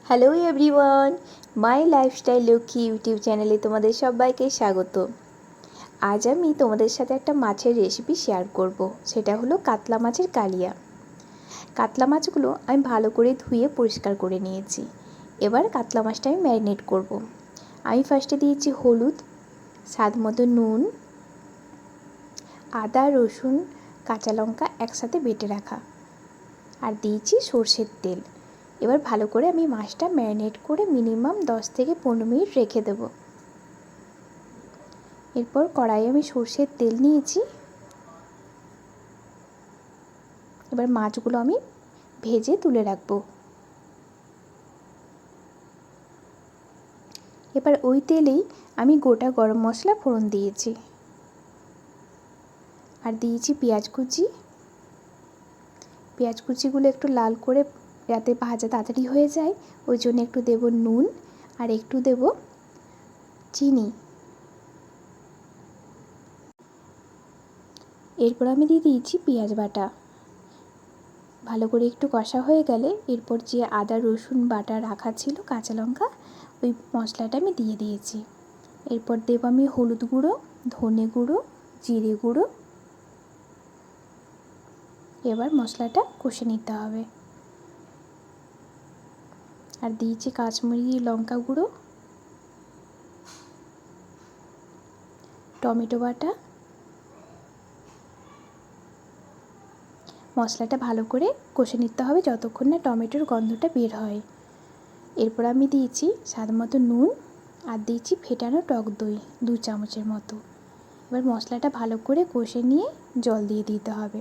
Hello everyone, মাই lifestyle Lakshmi YouTube চ্যানেলে তোমাদের সবাইকে স্বাগত। আজ আমি তোমাদের সাথে একটা মাছের রেসিপি শেয়ার করব। সেটা হলো কাতলা মাছের কালিয়া। কাতলা মাছগুলো আমি ভালো করে ধুয়ে পরিষ্কার করে নিয়েছি। এবার কাতলা মাছটা আমি ম্যারিনেট করব। আমি ফার্স্টে দিয়েছি হলুদ, স্বাদ মতো নুন, আদা, রসুন, কাঁচা লঙ্কা একসাথে বেটে রাখা, আর দিয়েছি সর্ষের তেল। এবার ভালো করে আমি মাছটা ম্যারিনেট করে মিনিমাম 10 থেকে 15 মিনিট রেখে দেব। এরপর কড়াইয়ে আমি সর্ষের তেল নিয়েছি। এবার মাছগুলো আমি ভেজে তুলে রাখবো। এবার ওই তেলেই আমি গোটা গরম মশলা ফোড়ন দিয়েছি, আর দিয়েছি পেঁয়াজ কুচি। পেঁয়াজ কুচিগুলো একটু লাল করে যাতে ভাজা তাড়াতাড়ি হয়ে যায়, ওই জন্য একটু দেব নুন আর একটু দেব চিনি। এরপর আমি দিয়ে দিয়েছি পেঁয়াজ বাটা। ভালো করে একটু কষা হয়ে গেলে এরপর যে আদা রসুন বাটা রাখা ছিল, কাঁচা লঙ্কা, ওই মশলাটা আমি দিয়ে দিয়েছি। এরপর দেব আমি হলুদ গুঁড়ো, ধনে গুঁড়ো, জিরে গুঁড়ো। এবার মশলাটা কষে নিতে হবে। আর দিয়েছি কাশ্মীরি লঙ্কা গুঁড়ো, টমেটো বাটা। মশলাটা ভালো করে কষে নিতে হবে যতক্ষণ না টমেটোর গন্ধটা বের হয়। এরপর আমি দিয়েছি স্বাদ মতো নুন, আর দিয়েছি ফেটানো টক দই 2 চামচের মতো। এবার মশলাটা ভালো করে কষে নিয়ে জল দিয়ে দিতে হবে।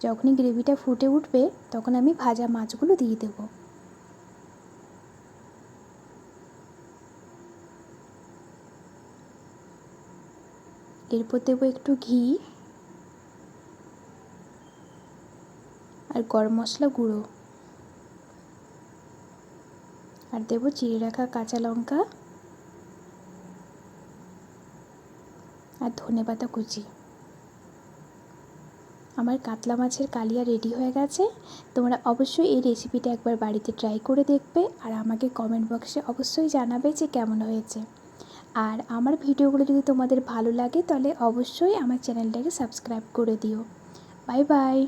যখনই গ্রেভিটা ফুটে উঠবে তখন আমি ভাজা মাছগুলো দিয়ে দেব। এরপর দেব একটু ঘি আর গরম মশলা গুঁড়ো, আর দেব চিড়ে রাখা কাঁচা লঙ্কা আর ধনেপাতা কুচি। আমার কাতলা মাছের কালিয়া রেডি হয়ে গেছে। তোমরা অবশ্যই এই রেসিপিটা একবার বাড়িতে ট্রাই করে দেখবে, আর আমাকে কমেন্ট বক্সে অবশ্যই জানাবে যে কেমন হয়েছে। আর আমার ভিডিওগুলো যদি তোমাদের ভালো লাগে তাহলে অবশ্যই আমার চ্যানেলটাকে সাবস্ক্রাইব করে দিও। Bye bye.